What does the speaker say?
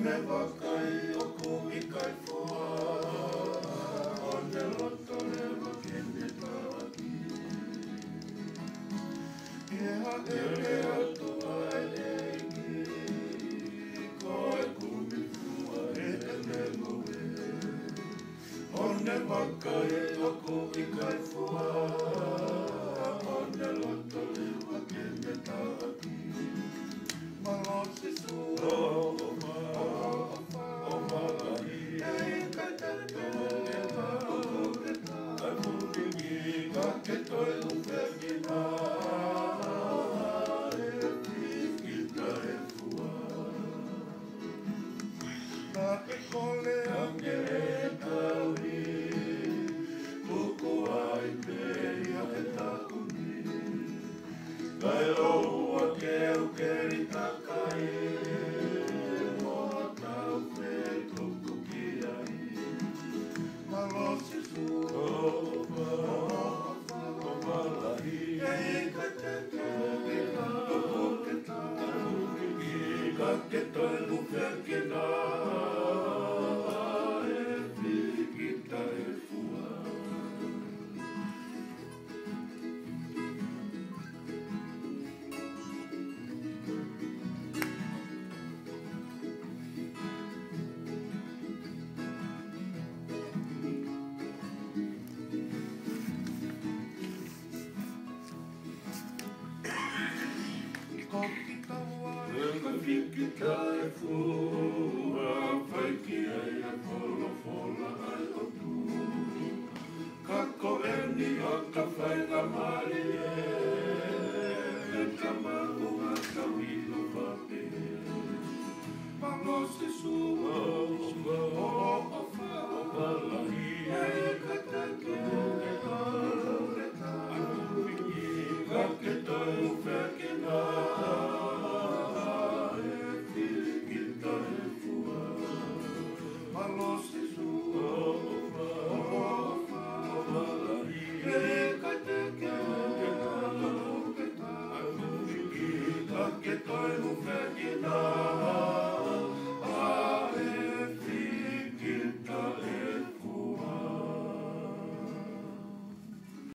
ne wakai o kui kai fua, o ne loto le wakene tāki. E haere atu ai eki, koe kumi fua e ne moe. O ne wakai o kui kai fua, o ne loto le wakene tāki. Malosi sua, o malahi, e kai kai muringi, ka ke toi uwekina, e whikita e fua. Ka e kole ange e kauri, puku ai peia e takuni. Kai oua ke au keri takai, moa tau whe tuku ki ai. Malosi sua, o malahi, e kai te kena, ka ke toi uwekina, e whikita e fua. Ka whikita e fua, whai ki ai e whola ai o tū. Ka koeni o ka whainga mari e ka maua